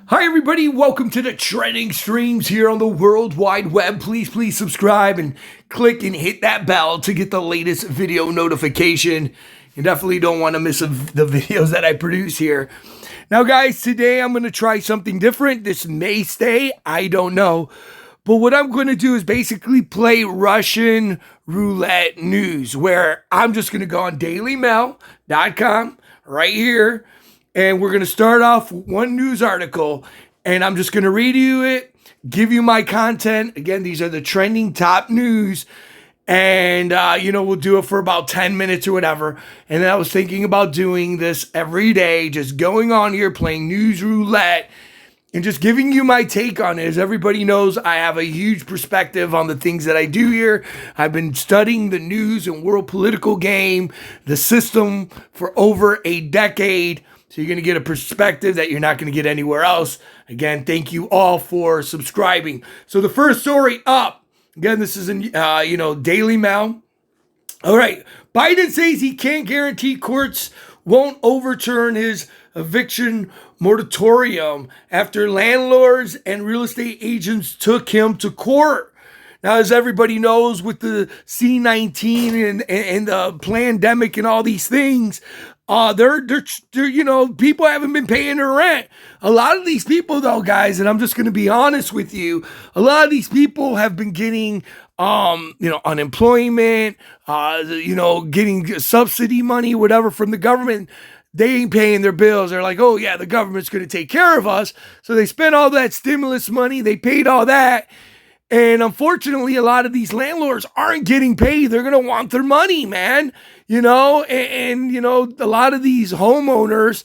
Hi, everybody. Welcome to the trending streams here on the World Wide Web. Please subscribe and click and hit that bell to get the latest video notification. You definitely don't want to miss the videos that I produce here. Now, guys, today I'm going to try something different. This may stay, I don't know. But what I'm going to do is basically play Russian roulette news, where I'm just going to go on dailymail.com right here. And we're going to start off with one news article, and I'm just going to read you it, give you my content. Again, these are the trending top news, and, we'll do it for about 10 minutes or whatever. And then I was thinking about doing this every day, just going on here, playing news roulette, and just giving you my take on it. As everybody knows, I have a huge perspective on the things that I do here. I've been studying the news and world political game, the system for over a decade. So you're going to get a perspective that you're not going to get anywhere else. Again, thank you all for subscribing. So the first story up, again, this is in, Daily Mail. All right. Biden says he can't guarantee courts won't overturn his eviction moratorium after landlords and real estate agents took him to court. Now, as everybody knows, with the C-19 and the pandemic and all these things, they're people haven't been paying their rent. A lot of these people, though, guys, and I'm just going to be honest with you, a lot of these people have been getting, unemployment, getting subsidy money, whatever, from the government. They ain't paying their bills. They're like, oh, yeah, the government's going to take care of us. So they spent all that stimulus money. They paid all that. And unfortunately, a lot of these landlords aren't getting paid. They're going to want their money, man. A lot of these homeowners,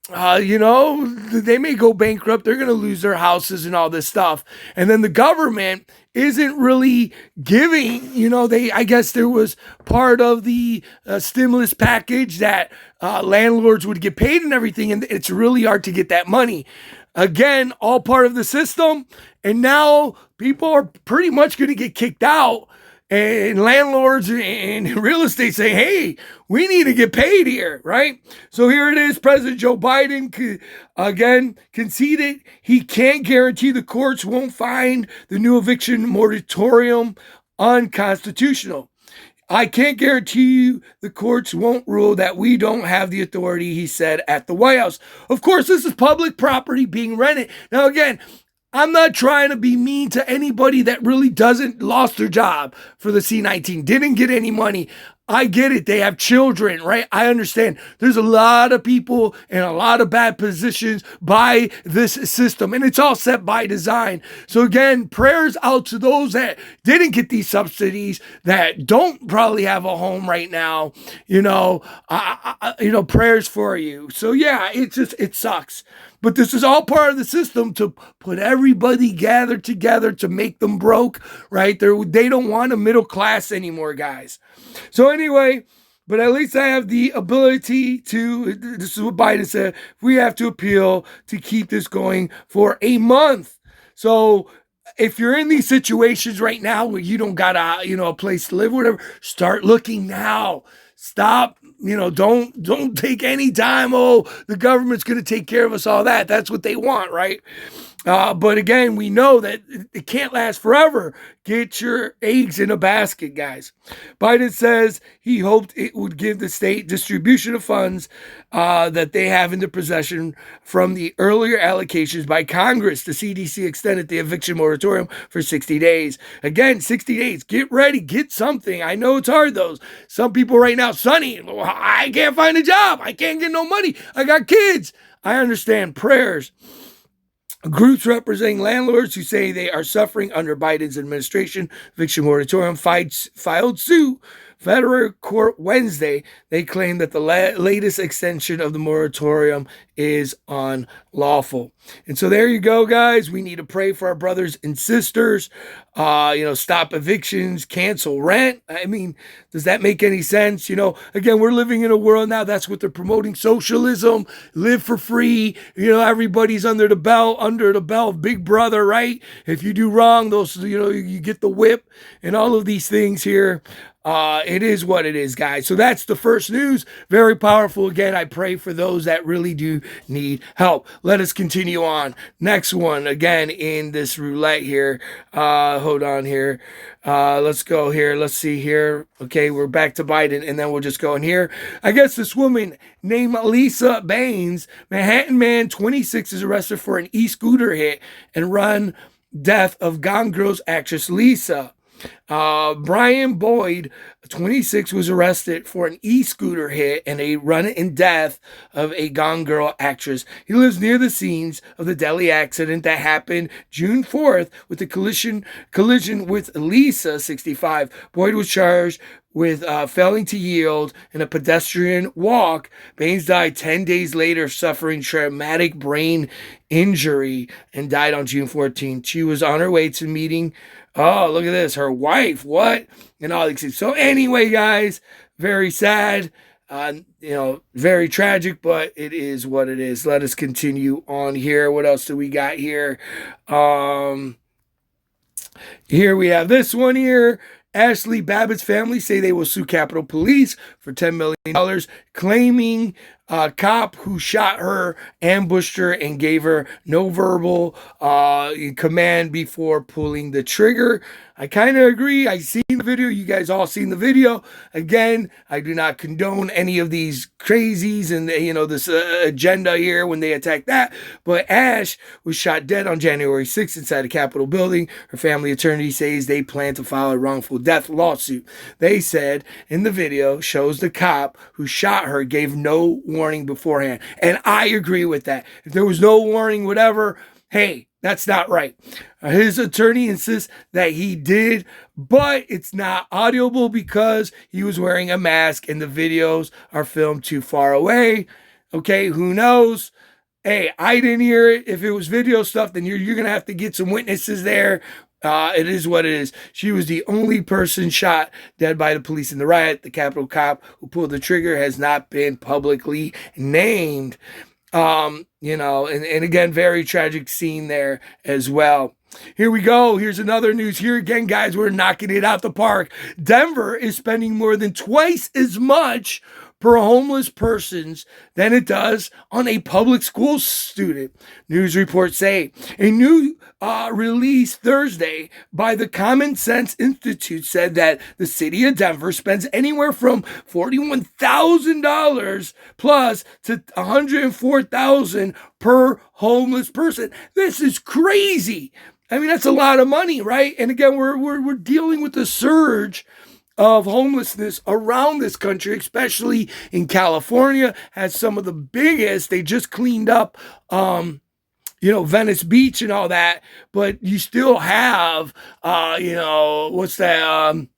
they may go bankrupt. They're going to lose their houses and all this stuff. And then the government isn't really giving, I guess there was part of the stimulus package that landlords would get paid and everything. And it's really hard to get that money. Again, all part of the system. And now people are pretty much going to get kicked out. And landlords and real estate say, hey, we need to get paid here, right? So here it is. President Joe Biden, again, conceded he can't guarantee the courts won't find the new eviction moratorium unconstitutional. I can't guarantee you the courts won't rule that we don't have the authority, he said at the White House. Of course, this is public property being rented. Now, again, I'm not trying to be mean to anybody that really lost their job for the C-19, didn't get any money. I get it. They have children, right? I understand. There's a lot of people in a lot of bad positions by this system, and it's all set by design. So again, prayers out to those that didn't get these subsidies, that don't probably have a home right now. Prayers for you. So yeah, it sucks. But this is all part of the system to put everybody gathered together to make them broke, right? They don't want a middle class anymore, guys. So anyway, but at least I have the ability to, this is what Biden said, we have to appeal to keep this going for a month. So if you're in these situations right now where you don't got a place to live, whatever, start looking now. Stop. Don't take any time. Oh, the government's going to take care of us, all that. That's what they want, right? But again, we know that it can't last forever. Get your eggs in a basket, guys. Biden says he hoped it would give the state distribution of funds that they have in their possession from the earlier allocations by Congress. The CDC extended the eviction moratorium for 60 days. Again, 60 days. Get ready. Get something. I know it's hard, though. Some people right now, Sonny, I can't find a job. I can't get no money. I got kids. I understand. Prayers. Groups representing landlords who say they are suffering under Biden's administration eviction moratorium filed suit federal court Wednesday. They claim that the latest extension of the moratorium is unlawful. And so there you go, guys. We need to pray for our brothers and sisters. Stop evictions, cancel rent. I mean, does that make any sense? Again, we're living in a world now. That's what they're promoting. Socialism, live for free. Everybody's under the bell of Big Brother, right? If you do wrong, you get the whip and all of these things here. it is what it is, guys. So that's the first news. Very powerful. Again, I pray for those that really do need help. Let us continue on. Next one, again, in this roulette here. Hold on here. Let's go here. Let's see here. Okay, we're back to Biden, and then we'll just go in here. I guess this woman named Lisa Baines, Manhattan man, 26, is arrested for an e-scooter hit and run death of Gone Girl's actress Lisa. Brian Boyd, 26, was arrested for an e-scooter hit and a run and death of a Gone Girl actress. He lives near the scenes of the deadly accident that happened June 4th with the collision with Lisa, 65. Boyd was charged with failing to yield in a pedestrian walk. Baines died 10 days later, suffering traumatic brain injury, and died on June 14th. She was on her way to meeting. Oh, look at this. Her wife, what? And all these things. So anyway, guys, very sad. Very tragic, but it is what it is. Let us continue on here. What else do we got here? Here we have this one here. Ashley Babbitt's family say they will sue Capitol Police for $10 million, claiming a cop who shot her, ambushed her, and gave her no verbal command before pulling the trigger. I kind of agree. I seen the video. You guys all seen the video. Again, I do not condone any of these crazies and this agenda here when they attack that. But Ash was shot dead on January 6th inside a Capitol building. Her family attorney says they plan to file a wrongful death lawsuit. They said in the video shows the cop who shot her gave no warning beforehand. And I agree with that. If there was no warning, whatever, hey, that's not right. His attorney insists that he did, but it's not audible because he was wearing a mask and the videos are filmed too far away. Okay, who knows? Hey, I didn't hear it. If it was video stuff, then you're going to have to get some witnesses there. It is what it is. She was the only person shot dead by the police in the riot. The Capitol cop who pulled the trigger has not been publicly named. And again, very tragic scene there as well. Here we go. Here's another news. Here again, guys, we're knocking it out the park. Denver is spending more than twice as much per homeless persons than it does on a public school student. News reports say a new release Thursday by the Common Sense Institute said that the city of Denver spends anywhere from $41,000 plus to $104,000 per homeless person. This is crazy. I mean, that's a lot of money, right? And again, we're dealing with the surge of homelessness around this country, especially in California, has some of the biggest. They just cleaned up, Venice Beach and all that, but you still have, what's that,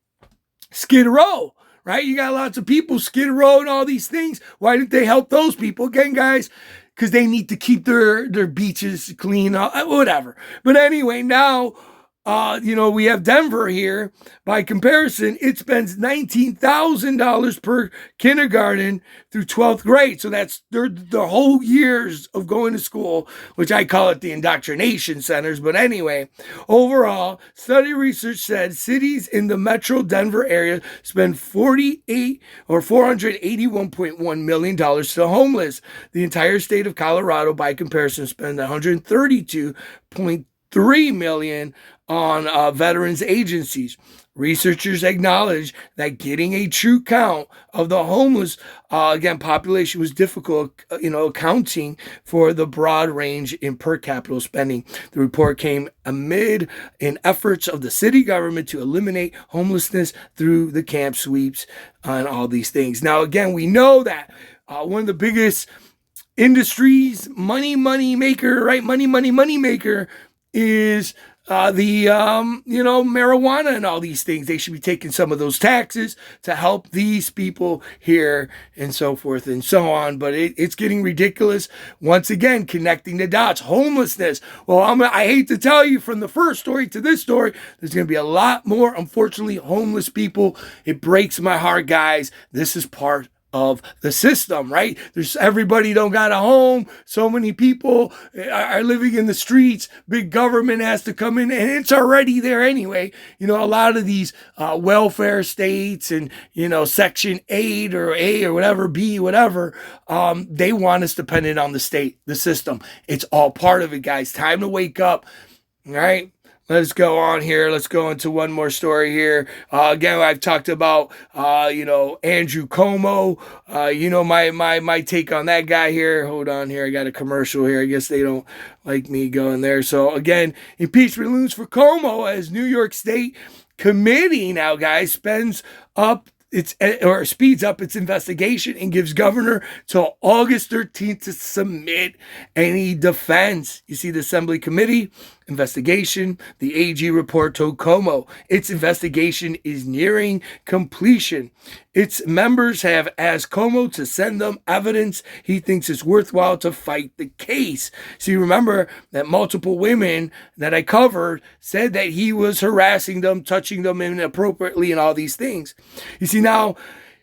Skid Row, right? You got lots of people, Skid Row and all these things. Why didn't they help those people? Again, guys, because they need to keep their beaches clean, whatever. But anyway, now, we have Denver here. By comparison, it spends $19,000 per kindergarten through 12th grade. So that's the whole years of going to school, which I call it the indoctrination centers. But anyway, overall, study research said cities in the metro Denver area spend $481.1 million to the homeless. The entire state of Colorado, by comparison, spends $132.3 million on veterans agencies. Researchers acknowledge that getting a true count of the homeless, population was difficult, accounting for the broad range in per capita spending. The report came amid efforts of the city government to eliminate homelessness through the camp sweeps and all these things. Now, again, we know that one of the biggest industries, money maker, right? Money maker is marijuana and all these things. They should be taking some of those taxes to help these people here and so forth and so on. But it's getting ridiculous. Once again, connecting the dots. Homelessness. Well, I hate to tell you, from the first story to this story, there's going to be a lot more, unfortunately, homeless people. It breaks my heart, guys. This is part of the system, right? There's everybody don't got a home. So many people are living in the streets. Big government has to come in, and it's already there anyway. A lot of these welfare states and Section 8 or A or whatever, B, whatever, they want us dependent on the state, the system. It's all part of it, guys. Time to wake up. All right. Let's go on here. Let's go into one more story here. Again, I've talked about, Andrew Cuomo. My take on that guy here. Hold on here. I got a commercial here. I guess they don't like me going there. So again, impeachment looms for Cuomo as New York State committee now, guys, speeds up its investigation and gives governor till August 13th to submit any defense. You see, the Assembly Committee investigation, the AG report told Cuomo its investigation is nearing completion. Its members have asked Cuomo to send them evidence he thinks is worthwhile to fight the case. See, remember that multiple women that I covered said that he was harassing them, touching them inappropriately, and all these things. You see, now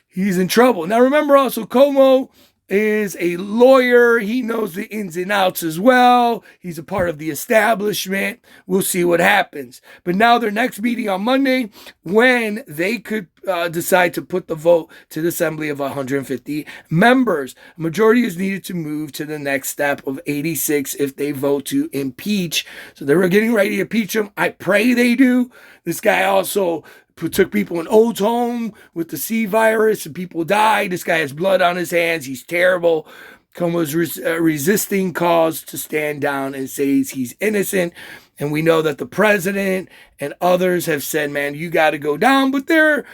he's in trouble. Now, remember also, Cuomo is a lawyer. He knows the ins and outs as well. He's a part of the establishment. We'll see what happens. But now their next meeting on Monday, when they could decide to put the vote to the assembly of 150 members. A majority is needed to move to the next step of 86 if they vote to impeach. So they were getting ready to impeach him. I pray they do. This guy also took people in Old Home with the C virus and people died. This guy has blood on his hands. He's terrible. Cuomo's resisting calls to stand down and says he's innocent. And we know that the president and others have said, man, you got to go down. But they're,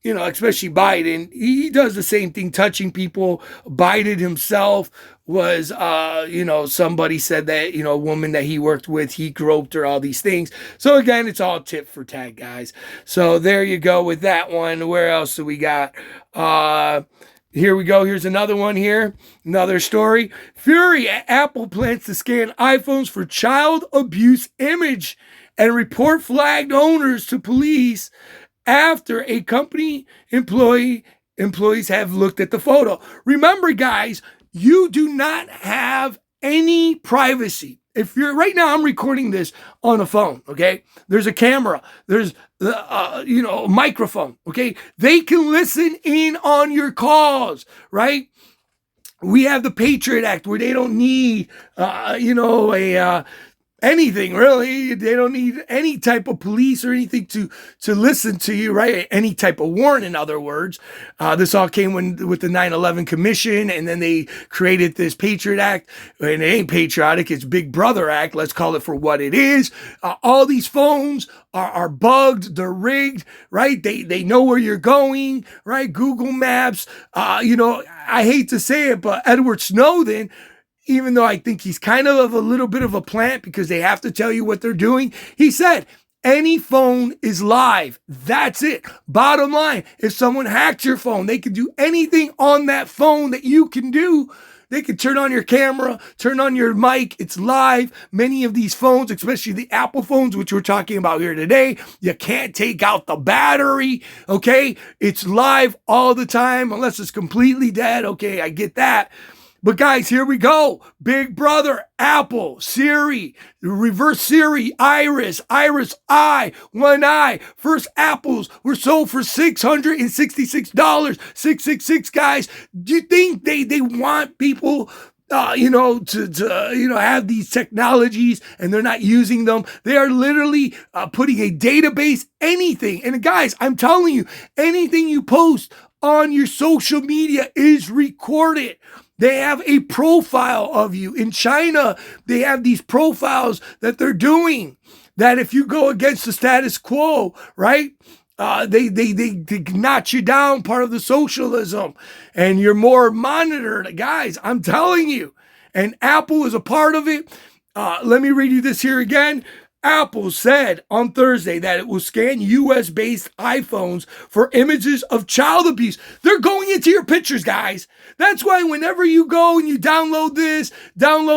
especially Biden, he does the same thing, touching people. Biden himself was, somebody said that, a woman that he worked with, he groped her, all these things. So again, it's all tit for tat, guys. So there you go with that one. Where else do we got? Here we go. Here's another one here. Another story. Fury at Apple plans to scan iPhones for child abuse image and report flagged owners to police after a company employees have looked at the photo. Remember, guys, you do not have any privacy. If you're right now, I'm recording this on a phone, okay? There's a camera. There's a microphone, okay? They can listen in on your calls, right? We have the Patriot Act where they don't need, anything really. They don't need any type of police or anything to listen to you, right? Any type of warrant, in other words. This all came with the 9/11 Commission, and then they created this Patriot Act. And it ain't patriotic, it's Big Brother Act. Let's call it for what it is. All these phones are bugged, they're rigged, right? They know where you're going, right? Google Maps. I hate to say it, but Edward Snowden, even though I think he's kind of a little bit of a plant because they have to tell you what they're doing, he said, any phone is live. That's it. Bottom line, if someone hacked your phone, they can do anything on that phone that you can do. They can turn on your camera, turn on your mic. It's live. Many of these phones, especially the Apple phones, which we're talking about here today, you can't take out the battery, okay? It's live all the time unless it's completely dead. Okay, I get that. But guys, here we go. Big Brother, Apple, Siri, reverse Siri, Iris Eye, One Eye. First apples were sold for $666. 666, guys. Do you think they want people to have these technologies and they're not using them? They are literally putting a database, anything. And guys, I'm telling you, anything you post on your social media is recorded. They have a profile of you. In China, they have these profiles that they're doing that if you go against the status quo, right? They notch you down, part of the socialism, and you're more monitored. Guys, I'm telling you. And Apple is a part of it. Let me read you this here again. Apple said on Thursday that it will scan U.S.-based iPhones for images of child abuse. They're going into your pictures, guys. That's why whenever you go and you download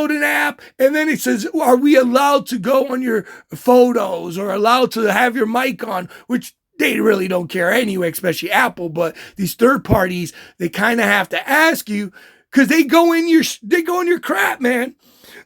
an app, and then it says, are we allowed to go on your photos or allowed to have your mic on, which they really don't care anyway, especially Apple. But these third parties, they kind of have to ask you because they go in your crap, man.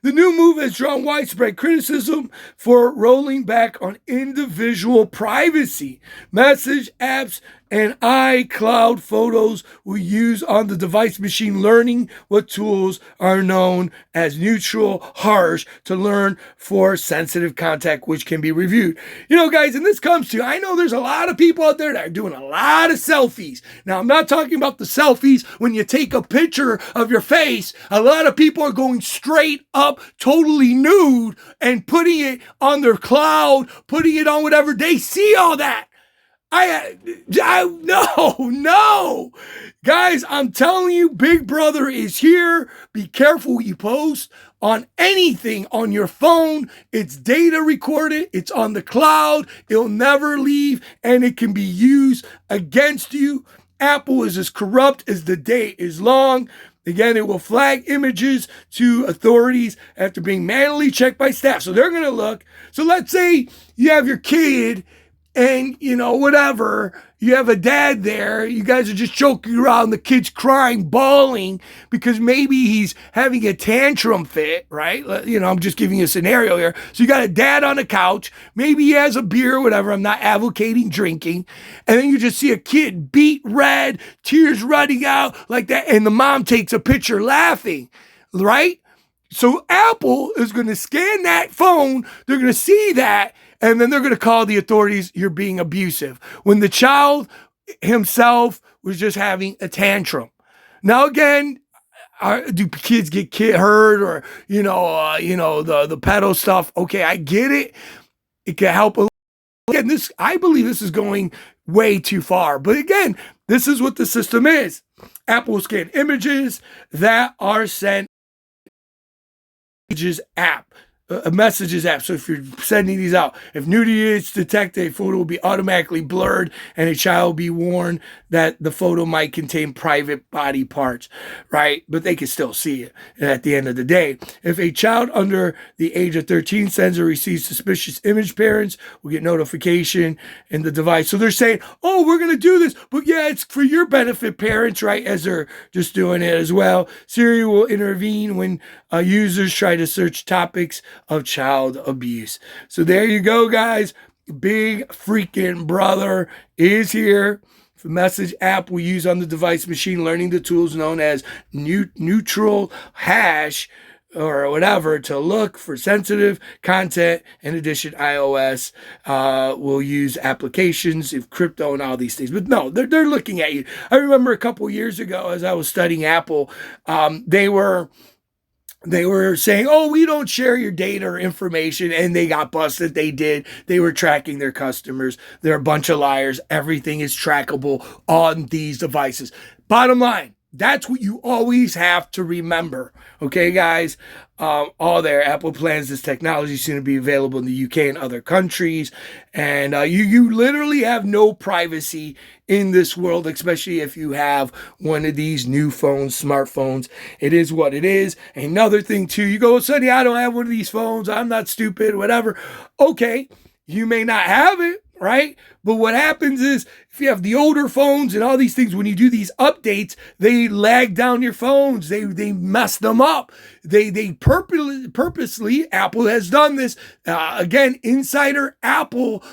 The new move has drawn widespread criticism for rolling back on individual privacy. Message apps and iCloud photos will use on the device machine learning what tools are known as neutral, harsh to learn for sensitive content, which can be reviewed. You know, guys, and this comes to, I know there's a lot of people out there that are doing a lot of selfies. Now, I'm not talking about the selfies when you take a picture of your face. A lot of people are going straight up, totally nude and putting it on their cloud, putting it on whatever. They see all that. No. Guys, I'm telling you, Big Brother is here. Be careful what you post on anything on your phone. It's data recorded. It's on the cloud. It'll never leave, and it can be used against you. Apple is as corrupt as the day is long. Again, it will flag images to authorities after being manually checked by staff. So they're going to look. So let's say you have your kid and, you know, whatever, you have a dad there, you guys are just joking around, the kid's crying, bawling, because maybe he's having a tantrum fit, right? You know, I'm just giving you a scenario here. So you got a dad on the couch, maybe he has a beer or whatever, I'm not advocating drinking, and then you just see a kid beat red, tears running out like that, and the mom takes a picture laughing, right? So Apple is going to scan that phone, they're going to see that, and then they're going to call the authorities, you're being abusive. When the child himself was just having a tantrum. Now, again, do kids get hurt or, the pedo stuff? Okay, I get it. It can help. Again, I believe this is going way too far. But again, this is what the system is. Apple will scan images that are sent app. A messages app. So if you're sending these out, if nudity is detected, a photo will be automatically blurred and a child will be warned that the photo might contain private body parts, right? But they can still see it at the end of the day. If a child under the age of 13 sends or receives suspicious image, parents will get notification in the device. So they're saying, oh, we're going to do this, but yeah, it's for your benefit, parents, right? As they're just doing it as well. Siri will intervene when users try to search topics of child abuse. So there you go, guys. Big freaking Brother is here. The message app we use on the device machine learning the tools known as neutral hash or whatever to look for sensitive content. In addition, iOS will use applications of crypto and all these things. But no, they're looking at you. I remember a couple years ago as I was studying Apple, they were saying, oh, we don't share your data or information, and they got busted. They did. They were tracking their customers. They're a bunch of liars. Everything is trackable on these devices. Bottom line, that's what you always have to remember. Okay, guys? All there. Apple plans this technology soon to be available in the UK and other countries. And you literally have no privacy in this world, especially if you have one of these new phones, smartphones. It is what it is. Another thing, too, you go, Sonny, I don't have one of these phones. I'm not stupid, whatever. Okay, you may not have it, right? But what happens is if you have the older phones and all these things, when you do these updates, they lag down your phones. They mess them up. They purposely, Apple has done this. Again, insider Apple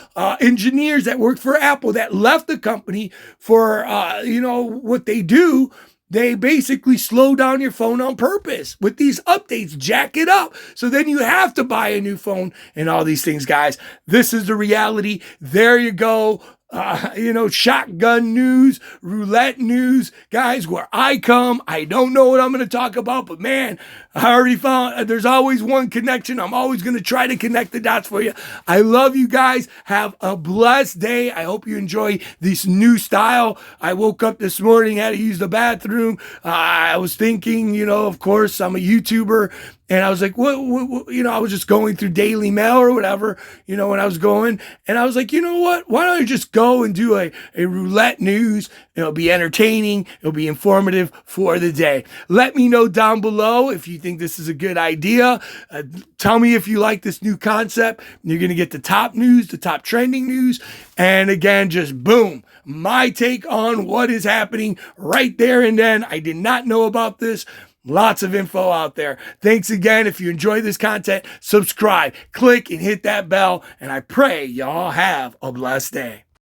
engineers that work for Apple that left the company for, what they do. They basically slow down your phone on purpose with these updates, jack it up. So then you have to buy a new phone and all these things, guys. This is the reality. There you go. Shotgun news, roulette news, guys, where I come, I don't know what I'm going to talk about, but man, I already found there's always one connection. I'm always going to try to connect the dots for you. I love you guys. Have a blessed day. I hope you enjoy this new style. I woke up this morning, had to use the bathroom. I was thinking, of course, I'm a YouTuber. And I was like, what, I was just going through Daily Mail or whatever, when I was going. And I was like, you know what? Why don't I just go go and do a roulette news. It'll be entertaining. It'll be informative for the day. Let me know down below if you think this is a good idea. Tell me if you like this new concept. You're going to get the top news, the top trending news. And again, just boom, my take on what is happening right there and then. I did not know about this. Lots of info out there. Thanks again. If you enjoy this content, subscribe, click, and hit that bell. And I pray y'all have a blessed day.